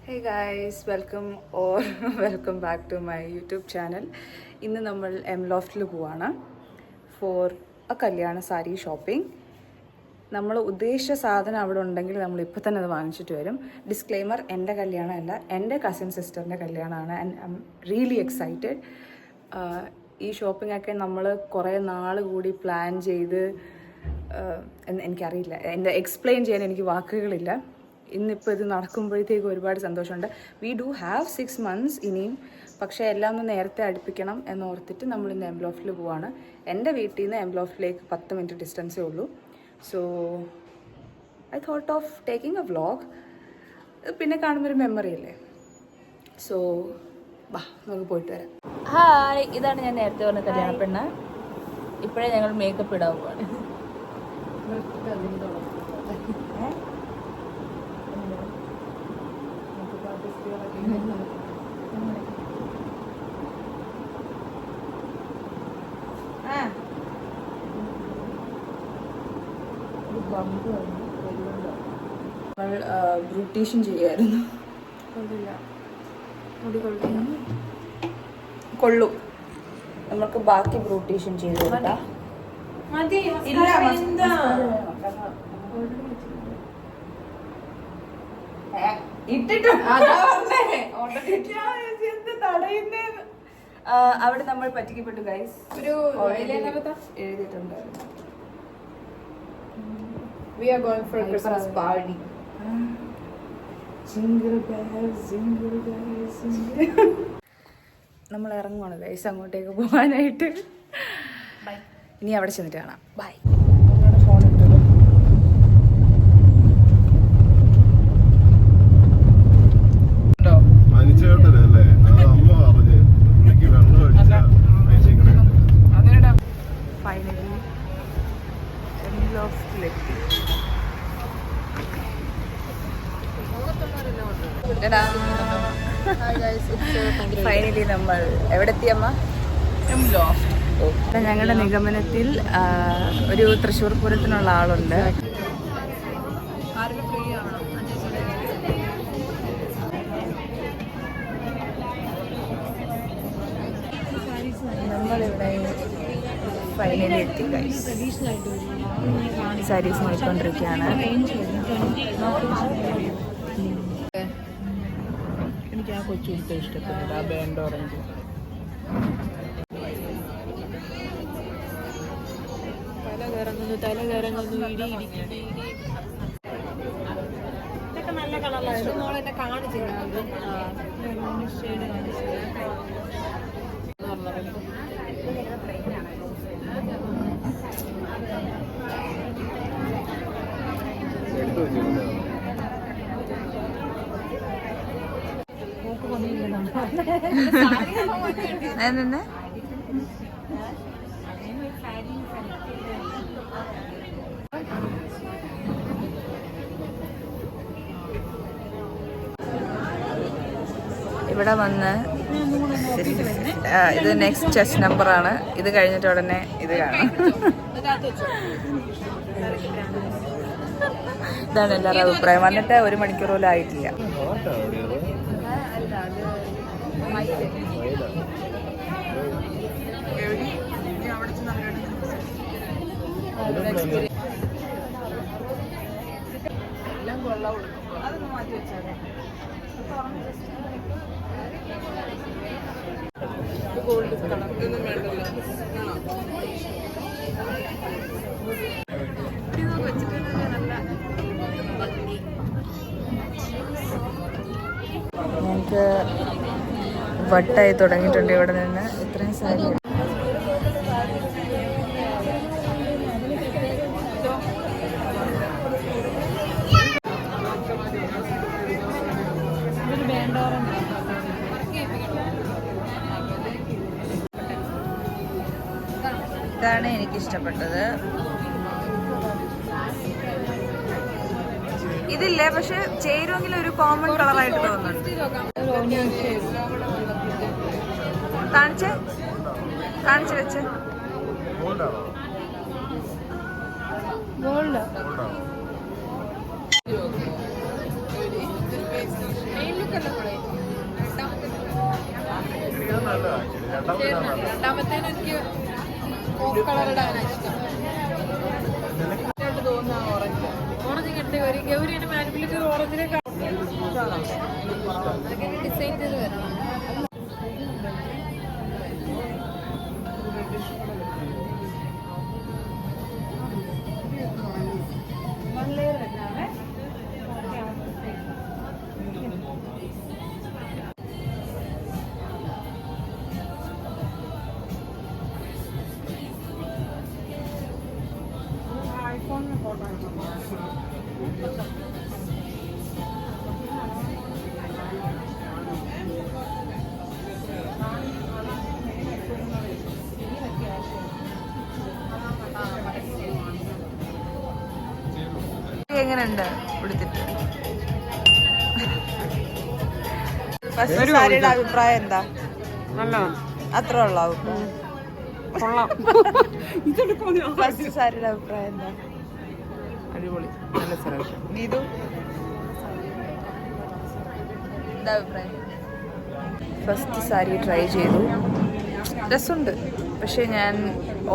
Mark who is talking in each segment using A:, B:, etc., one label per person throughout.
A: Hey guys, welcome back to my YouTube channel. ഇന്ന് നമ്മൾ എംലോഫ്റ്റിൽ പോവാണ് ഫോർ എ കല്യാണ സാരി ഷോപ്പിംഗ്. നമ്മൾ ഉദ്ദേശിച്ച സാധനം അവിടെ ഉണ്ടെങ്കിൽ നമ്മൾ ഇപ്പോൾ തന്നെ അത് വാങ്ങിച്ചിട്ട് വരും. ഡിസ്ക്ലെയിമർ, എൻ്റെ കല്യാണമല്ല, എൻ്റെ കസിൻ സിസ്റ്ററിൻ്റെ കല്യാണമാണ്. And I'm really excited. ഈ ഷോപ്പിംഗ് ഒക്കെ നമ്മൾ കുറേ നാൾ കൂടി പ്ലാൻ ചെയ്ത് എനിക്കറിയില്ല, എൻ്റെ എക്സ്പ്ലെയിൻ ചെയ്യാൻ എനിക്ക് വാക്കുകളില്ല. ഇന്നിപ്പോൾ ഇത് നടക്കുമ്പോഴത്തേക്ക് ഒരുപാട് സന്തോഷമുണ്ട്. വി ഡു ഹാവ് 6 months ഇനിയും, പക്ഷേ എല്ലാം ഒന്ന് നേരത്തെ അടുപ്പിക്കണം എന്നോർത്തിട്ട് നമ്മൾ ഇന്ന് എംലോഫ്റ്റിൽ പോവാണ്. എൻ്റെ വീട്ടിൽ നിന്ന് എംലോഫ്റ്റിലേക്ക് 10 minute ഡിസ്റ്റൻസേ ഉള്ളൂ. So I thought of taking A vlog. പിന്നെ കാണുമ്പോൾ ഒരു മെമ്മറി അല്ലേ. സോ വാ, നമുക്ക് പോയിട്ട് വരാം. ഹായ്, ഇതാണ് ഞാൻ നേരത്തെ പറഞ്ഞ കല്യാണ പെണ്ണ്. ഇപ്പോഴേ ഞങ്ങൾ മേക്കപ്പ് ഇടാൻ പോവാണ്. നമ്മൾ ബ്യൂട്ടീഷ്യൻ ചെയ്യായിരുന്നു. കൊള്ളു, നമുക്ക് ബാക്കി ബ്യൂട്ടീഷ്യൻ ചെയ്ത് കൊടുക്കാം. അവിടെ നമ്മൾ പറ്റിക്കപ്പെട്ടു guys. എഴുതിയിട്ടുണ്ടായിരുന്നു
B: We are going for a Christmas party.
A: നമ്മൾ ഇറങ്ങുവാണ് ഗൈസ് അങ്ങോട്ടേക്ക് പോകാനായിട്ട്. ഇനി അവിടെ ചെന്നിട്ട് കാണാം. ബൈ. ഫോൺ എടുത്തത് ഫൈനലി എംലോഫ്റ്റിലെത്തി. ഫൈനലി നമ്മൾ എവിടെ എത്തിയമ്മ? ഞങ്ങളുടെ നിഗമനത്തിൽ ഒരു തൃശ്ശൂർ പൂരത്തിനുള്ള ആളുണ്ട്. നമ്മളിവിടെ ഫൈനലി എത്തി ഗൈസ്. സാരീസ് നോക്കിക്കൊണ്ടിരിക്കുകയാണ്.
B: എനിക്ക് ആ കൊച്ചു ഇഷ്ടപ്പെടുന്നത് ആ ബാൻഡ് ഓറഞ്ച്. തല കറങ്ങുന്നു ഇടി ഇടിക്കിടി. ഇതൊക്കെ നല്ല കളറാണ്. മോളെന്നെ കാണിച്ചില്ല ഷെയ്ഡ് കാണിച്ചില്ല.
A: ഇവിടെ വന്ന് ഇത് നെക്സ്റ്റ് ചെസ്റ്റ് നമ്പറാണ്. ഇത് കഴിഞ്ഞിട്ട് ഉടനെ ഇത് കാണാം. ഇതാണ് എല്ലാവരുടെ അഭിപ്രായം. വന്നിട്ട് 1 മണിക്കൂർ പോലും ആയിട്ടില്ല. എല്ലാം കൊള്ളാം. അതൊന്ന് മാറ്റി വെച്ചാൽ ഗോൾഡ് കളർ ഒന്നും വേണ്ടല്ലോ. ഞങ്ങൾക്ക് വട്ടായി തുടങ്ങിയിട്ടുണ്ട് ഇവിടെ നിന്ന്. ഇത്രയും സാരി ഇതാണ് എനിക്കിഷ്ടപ്പെട്ടത്. ഇതില്ലേ, പക്ഷെ ചേരുമെങ്കിൽ ഒരു കോമൺ കളറായിട്ട് തോന്നുന്നുണ്ട്. കാണിച്ച് വെച്ച് ഗോൾഡ്
B: രണ്ടാമത്തേന് എനിക്ക് ഓഫ് കളർ ഇടാനാണ് ഇഷ്ടം. തോന്നുന്ന ഓറഞ്ച് ഓറഞ്ച് കിട്ടിയ ഒരു ഗൗരിയുടെ മാനുപിലേക്ക് ഓറഞ്ചിലേക്ക് ഡിസൈൻ ചെയ്ത് വരണം.
A: എങ്ങനെയുണ്ട് കൊടുത്തിട്ട്? ഫസ്റ്റ് സാരിയുടെ അഭിപ്രായം എന്താ? അത്ര ഉള്ള അഭിപ്രായം? ഫസ്റ്റ് സാരിയുടെ അഭിപ്രായം എന്താ?
B: അടിപൊളി, നല്ല സെലക്ഷൻ.
A: ഗീതു എന്താ അഭിപ്രായം? ഫസ്റ്റ് സാരി ട്രൈ ചെയ്തു, രസമുണ്ട്. പക്ഷെ ഞാൻ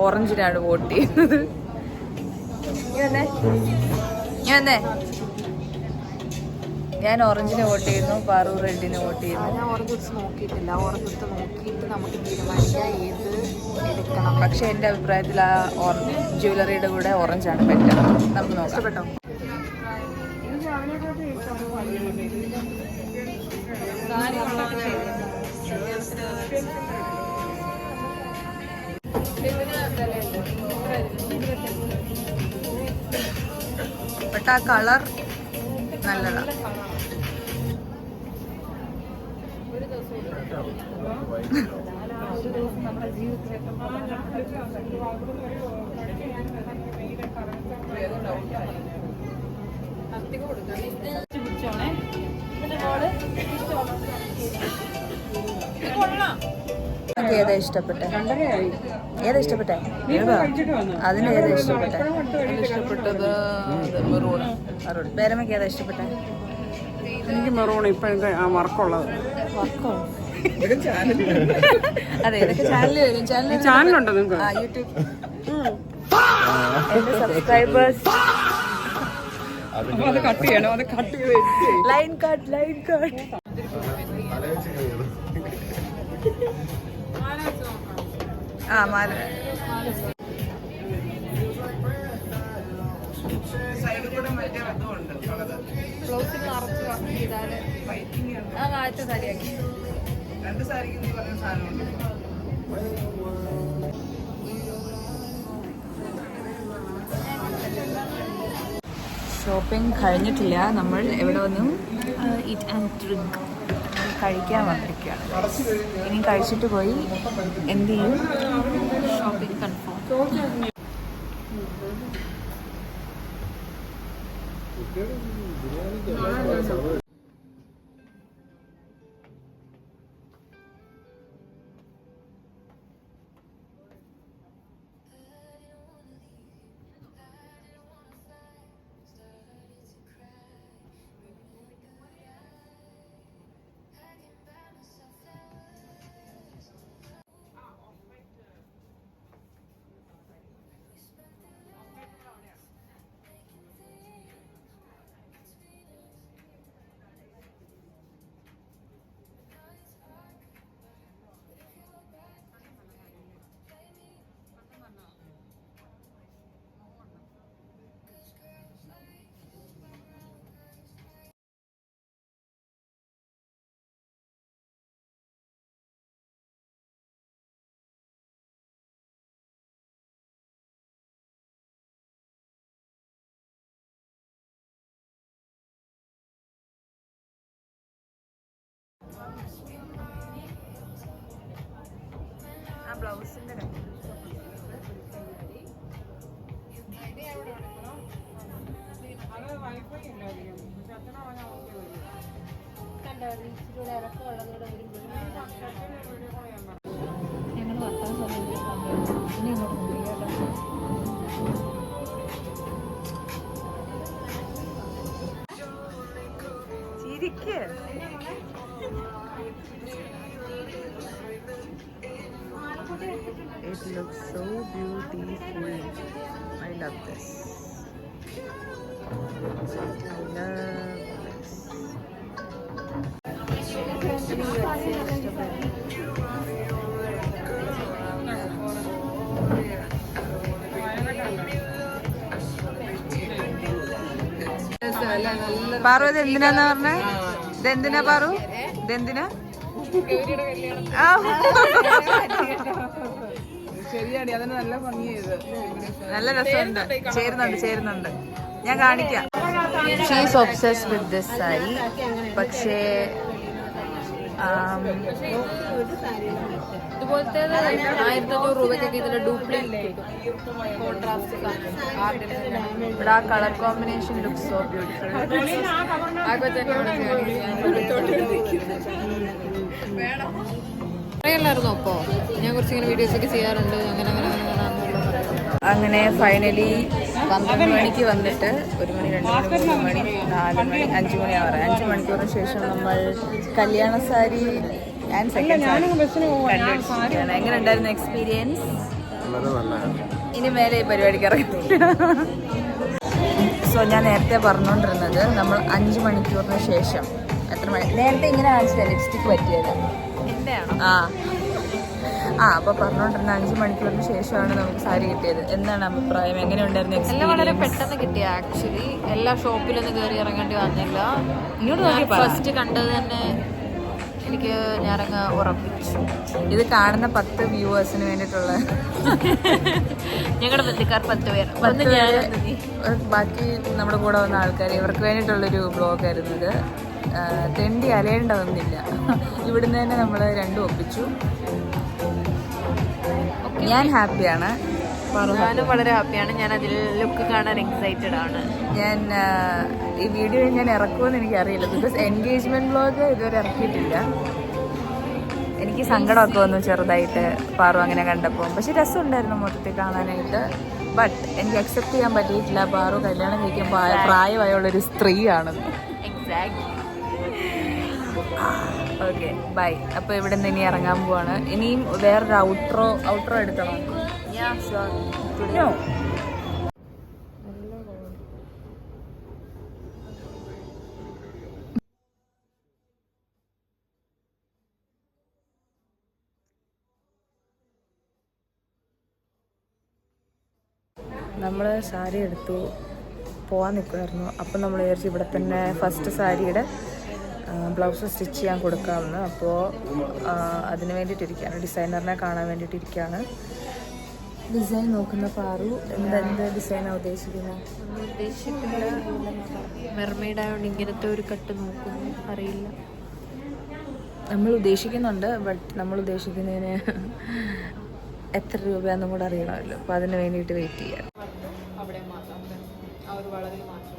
A: ഓറഞ്ചിനാണ് വോട്ട് ചെയ്യുന്നത്. ഞാൻ ഓറഞ്ചിന് വോട്ട് ചെയ്യുന്നു, പാറു റെഡിന് വോട്ട് ചെയ്യുന്നു.
B: ഞാൻ ഓറഞ്ച് എടുത്ത് നോക്കിയിട്ടില്ല. ഓറഞ്ച് എടുത്ത് നോക്കിയിട്ട് നമുക്ക് തീരുമാനിക്കാം ഏത് എടുക്കണം.
A: പക്ഷെ എൻ്റെ അഭിപ്രായത്തിൽ ആ ജ്വല്ലറിയുടെ കൂടെ ഓറഞ്ചാണ് ബെറ്റർ. നമുക്ക് നോക്കാം.
B: ഇഷ്ടപ്പെട്ടോ?
A: ബട്ട് ആ കളർ നല്ലതാണ്. ഏതാ ഇഷ്ടപ്പെട്ടെ? ഏതാ ഇഷ്ടപ്പെട്ടെ? അതിന് ഏതാ ഇഷ്ടപ്പെട്ടെ?
B: ഇഷ്ടപ്പെട്ടത് മെറൂൺ.
A: പേരമ്മക്ക് ഏതാ ഇഷ്ടപ്പെട്ടെ?
B: എനിക്ക് മെറൂൺ. ഇപ്പോഴത്തെ ആ വർക്കുള്ളത്.
A: വർക്കോ? അതെ, ഇതൊക്കെ ചാനലിൽ വരും.
B: ചാനലുണ്ടോ നിങ്ങൾക്ക്?
A: യൂട്യൂബ്. എന്റെ സബ്സ്ക്രൈബേഴ്സ്
B: അത് കട്ട് ചെയ്യണം. അത് കട്ട് ചെയ്ത്
A: ലൈൻ കട്ട്. ആ മാല
B: ബ്ലൗസിൽ നിറച്ച് വർക്ക് ചെയ്താൽ ആ ആദ്യത്തെ സാരിയാക്കി.
A: രണ്ട് സാരിക്ക് നീ പറഞ്ഞ സാധനമുണ്ട്. ഷോപ്പിംഗ് കഴിഞ്ഞിട്ടില്ല. നമ്മൾ എവിടെ വന്നു? ഈറ്റ് ആൻഡ് ഡ്രിങ്ക് കഴിക്കാൻ വന്നിരിക്കുകയാണ്. ഇനി കഴിച്ചിട്ട് പോയി എന്ത് ചെയ്യും? Shopping confirm. ആ ബ്ലൗസിന്റെ ഞങ്ങൾ വർത്താൻ സമയത്ത് ചിരിക്ക്. It looks so beautiful. I love this. I love this. Paru ഇത് എന്തിനാന്ന് പറഞ്ഞേ? ഇതെന്തിനാ പാറു? ഇതെന്തിനാ? ശരിയാണ്, അതിന് നല്ല ഭംഗിയത്, നല്ല രസമുണ്ട്. ചേരുന്നുണ്ട്. ഞാൻ കാണിക്കാം. She's obsessed with this sari. പക്ഷേ
B: ഇതുപോലത്തെ 1500 രൂപയ്ക്കൊക്കെ ഇതിന്റെ ഡ്യൂപ്ലിക്കേറ്റ്
A: ഇവിടെ ആ colour combination looks so beautiful.
B: അറിയില്ലായിരുന്നോ? അപ്പോ ഞാൻ കുറച്ചിങ്ങനെ വീഡിയോസ് ഒക്കെ ചെയ്യാറുണ്ട്.
A: അങ്ങനെ ഫൈനലി 12 മണിക്ക് വന്നിട്ട് 1 മണി 2 മണി 3 മണി 4 മണി 5 മണി ആവാറ്. 5 മണിക്കൂറിന് ശേഷം നമ്മൾ കല്യാണ സാരി ആൻഡ് സെക്കൻഡ് സാരി കണ്ടുപിടിച്ചിരിക്കുകയാണ്. എങ്ങനെ ഉണ്ടായിരുന്നു എക്സ്പീരിയൻസ്? ഇനി മേലെ ഈ പരിപാടിക്ക് ഇറങ്ങത്തില്ല. സോ ഞാൻ നേരത്തെ പറഞ്ഞുകൊണ്ടിരുന്നത് നമ്മൾ 5 മണിക്കൂറിന് ശേഷം, എത്ര മണി നേരത്തെ ഇങ്ങനെ കാണിച്ചില്ല ലിപ്സ്റ്റിക്ക് പറ്റിയത്. അപ്പോൾ പറഞ്ഞുകൊണ്ടിരുന്ന 5 മണിക്കൂറിന് ശേഷമാണ് നമുക്ക് സാരി കിട്ടിയത്. എന്താണ് അഭിപ്രായം? എങ്ങനെ ഉണ്ടായിരുന്നു?
B: എല്ലാം വളരെ പെട്ടെന്ന് കിട്ടിയ. ആക്ച്വലി എല്ലാ ഷോപ്പിലൊന്നും കയറി ഇറങ്ങേണ്ടി വന്നില്ല. ഫസ്റ്റ് കണ്ടത് തന്നെ എനിക്ക് ഞാനങ്ങ് ഉറപ്പിച്ചു.
A: ഇത് കാണുന്ന 10 വ്യൂവേഴ്സിന് വേണ്ടിയിട്ടുള്ള,
B: ഞങ്ങളുടെ ബന്ധുക്കാർ 10 പേർ,
A: ബാക്കി നമ്മുടെ കൂടെ വന്ന ആൾക്കാർ, ഇവർക്ക് വേണ്ടിയിട്ടുള്ളൊരു ബ്ലോഗായിരുന്നു ഇത്. തെണ്ടി അലയേണ്ടതൊന്നുമില്ല. ഇവിടുന്ന് തന്നെ നമ്മൾ രണ്ടും ഒപ്പിച്ചു. ഞാൻ ഹാപ്പിയാണ്.
B: ഞാനും വളരെ ഹാപ്പിയാണ്. ഞാൻ അതിൽ ലുക്ക് കാണാൻ എക്സൈറ്റഡ് ആണ്.
A: ഞാൻ ഈ വീഡിയോ ഞാൻ ഇറക്കുമെന്ന് എനിക്കറിയില്ല, ബിക്കോസ് എൻഗേജ്മെന്റ് വ്ലോഗ് ഇതുവരെ ഇറക്കിയിട്ടില്ല. എനിക്ക് സങ്കടമൊക്കെ വന്നു ചെറുതായിട്ട് പാറു അങ്ങനെ കണ്ടപ്പോൾ. പക്ഷെ രസമുണ്ടായിരുന്നു മൊത്തത്തിൽ കാണാനായിട്ട്. ബട്ട് എനിക്ക് അക്സെപ്റ്റ് ചെയ്യാൻ പറ്റിയിട്ടില്ല പാറു കല്യാണം കഴിക്കാൻ പ്രായമായുള്ളൊരു സ്ത്രീയാണെന്ന്. Okay bye. അപ്പോൾ ഇവിടെ നിന്ന് ഇനി ഇറങ്ങാൻ പോവാണ്. ഇനിയും വേറൊരു ഔട്ട്രോ എടുക്കണോ? നമ്മൾ സാരി എടുത്തു പോകാൻ നിൽക്കുമായിരുന്നു. അപ്പം നമ്മൾ വിചാരിച്ചു ഇവിടെ തന്നെ ഫസ്റ്റ് സാരിയുടെ ബ്ലൗസ് സ്റ്റിച്ച് ചെയ്യാൻ കൊടുക്കാമെന്ന്. അപ്പോൾ അതിന് വേണ്ടിയിട്ടിരിക്കുകയാണ്, ഡിസൈനറിനെ കാണാൻ വേണ്ടിയിട്ടിരിക്കുകയാണ്. ഡിസൈൻ നോക്കുന്ന പാറു എന്ത് ഡിസൈനാണ് ഉദ്ദേശിക്കുന്നത്?
B: മെർമെയ്ഡ് ആയതുകൊണ്ട് ഇങ്ങനത്തെ ഒരു കട്ട് നോക്കുന്നു, അറിയില്ല.
A: നമ്മൾ ഉദ്ദേശിക്കുന്നുണ്ട്, ബട്ട് നമ്മൾ ഉദ്ദേശിക്കുന്നതിന് എത്ര രൂപയാണെന്നും കൂടെ അറിയണമല്ലോ. അപ്പോൾ അതിന് വേണ്ടിയിട്ട് വെയിറ്റ് ചെയ്യാം.
B: അവിടെ മാത്രം ആ ഒരു വളവിൽ മാത്രം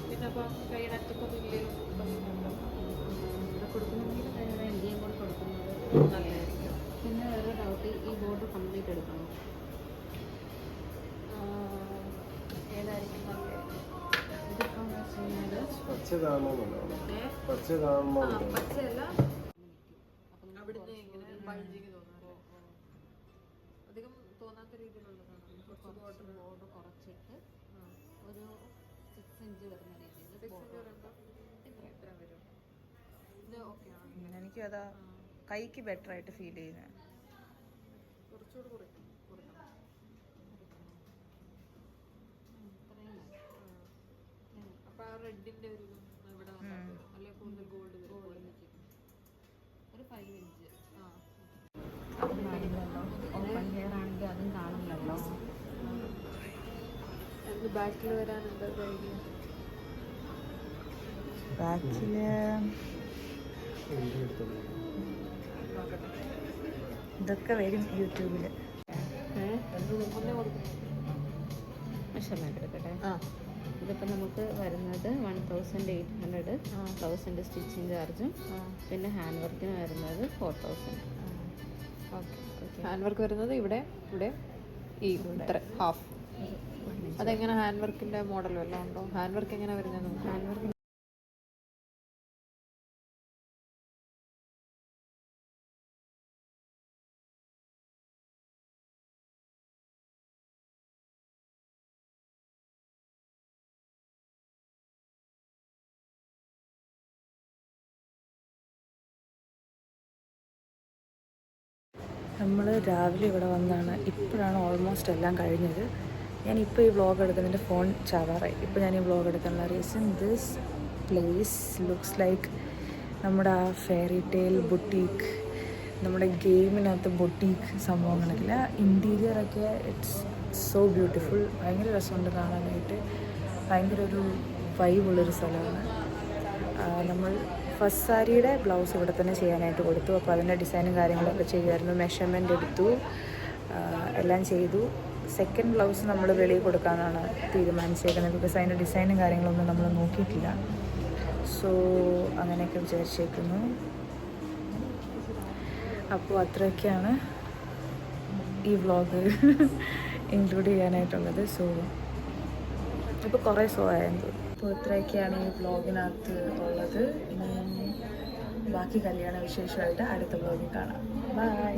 B: പിന്നെ അപ്പം കഴിയണത്തൊക്കെ കൊടുക്കുന്നെങ്കിൽ ഇന്ത്യയും കൂടെ കൊടുക്കുന്നത് നല്ലതായിരിക്കും. പിന്നെ വേറെ ഡൗട്ട്, ഈ ബോർഡർ കംപ്ലീറ്റ് എടുക്കണം. ഏതായിരിക്കും നല്ലത്? ഇതിപ്പം പച്ചയല്ല, അവിടുന്ന് ഇങ്ങനെ പഴഞ്ചിക്ക് തോന്നുന്നു. അധികം തോന്നാത്ത രീതിയിലുള്ളതാണ്. ബോർഡർ കുറച്ചിട്ട് ഒരു 6 ഇഞ്ച് വരുന്ന രീതിയിൽ ഇത്ര വരും. ഇത് ഓക്കെ ആണ്.
A: എനിക്കും അതാ കൈക്ക് ബെറ്റർ ആയിട്ട് ഫീൽ ചെയ്യുന്നത്.
B: കുറച്ചുകൂടി കൊടുക്കണം. അപ്പോൾ ആ റെഡിൻ്റെ ഒരു ഇവിടെ അല്ലെങ്കിൽ കൂടുതൽ ഗോൾഡ് ഒരു 5 ഇഞ്ച്. ഓപ്പൺ ഹെയർ ആണെങ്കിൽ അതും കാണില്ലല്ലോ. ബാക്കിൽ വരാൻ എന്താ ധൈര്യം?
A: ബാക്കില് ഇതൊക്കെ വരും യൂട്യൂബിൽ. മെഷർമെൻറ്റ് എടുക്കട്ടെ. ഇതിപ്പോൾ നമുക്ക് വരുന്നത് 1800, 1000 സ്റ്റിച്ചിങ് ചാർജും, പിന്നെ ഹാൻഡ് വർക്കിന് വരുന്നത് 4000.
B: ഓക്കെ, ഹാൻഡ് വർക്ക് വരുന്നത് ഇവിടെ ഈ ഇത്ര ഹാഫ്. അതെങ്ങനെ ഹാൻഡ് വർക്കിൻ്റെ മോഡൽ വല്ലതും ഉണ്ടോ? ഹാൻഡ് വർക്ക് എങ്ങനെ വരുന്നത്? ഹാൻഡ് വർക്ക്
A: നമ്മൾ രാവിലെ ഇവിടെ വന്നാണ്. ഇപ്പോഴാണ് ഓൾമോസ്റ്റ് എല്ലാം കഴിഞ്ഞത്. ഞാനിപ്പോൾ ഈ വ്ളോഗ് എടുക്കുന്നതിൻ്റെ ഫോൺ ചാവാറായി. ഇപ്പോൾ ഞാൻ ഈ വ്ളോഗ് എടുക്കാനുള്ള reason this place looks like നമ്മുടെ ആ ഫെയറി ടെയിൽ ബൊട്ടീക്ക്, നമ്മുടെ ഗെയിമിനകത്ത് ബൊട്ടീക്ക് സംഭവങ്ങളില്ല. ഇൻറ്റീരിയറൊക്കെ ഇറ്റ്സ് സോ ബ്യൂട്ടിഫുൾ. ഭയങ്കര രസമുണ്ട് കാണാനായിട്ട്. ഭയങ്കര ഒരു വൈബുള്ളൊരു സ്ഥലമാണ്. നമ്മൾ ഫസ്റ്റ് സാരിയുടെ ബ്ലൗസ് ഇവിടെ തന്നെ ചെയ്യാനായിട്ട് കൊടുത്തു. അപ്പോൾ അതിൻ്റെ ഡിസൈനും കാര്യങ്ങളൊക്കെ ചെയ്യുമായിരുന്നു. മെഷർമെൻ്റ് എടുത്തു, എല്ലാം ചെയ്തു. സെക്കൻഡ് ബ്ലൗസ് നമ്മൾ വെളിയിൽ കൊടുക്കാമെന്നാണ് തീരുമാനിച്ചേക്കുന്നത്. ബിക്കോസ് അതിൻ്റെ ഡിസൈനും കാര്യങ്ങളൊന്നും നമ്മൾ നോക്കിയിട്ടില്ല. സോ അങ്ങനെയൊക്കെ വിചാരിച്ചേക്കുന്നു. അപ്പോൾ അത്രയൊക്കെയാണ് ഈ വ്ളോഗ് ഇൻക്ലൂഡ് ചെയ്യാനായിട്ടുള്ളത്. സോ ഇപ്പോൾ കുറേ ഷോ ആയിരുന്നു. അപ്പോൾ ഇത്രയൊക്കെയാണ് ഈ വ്ളോഗിനകത്ത് ഉള്ളത്. ഇനി ബാക്കി കല്യാണ വിശേഷമായിട്ട് അടുത്ത വ്ളോഗിൽ കാണാം. ബൈ.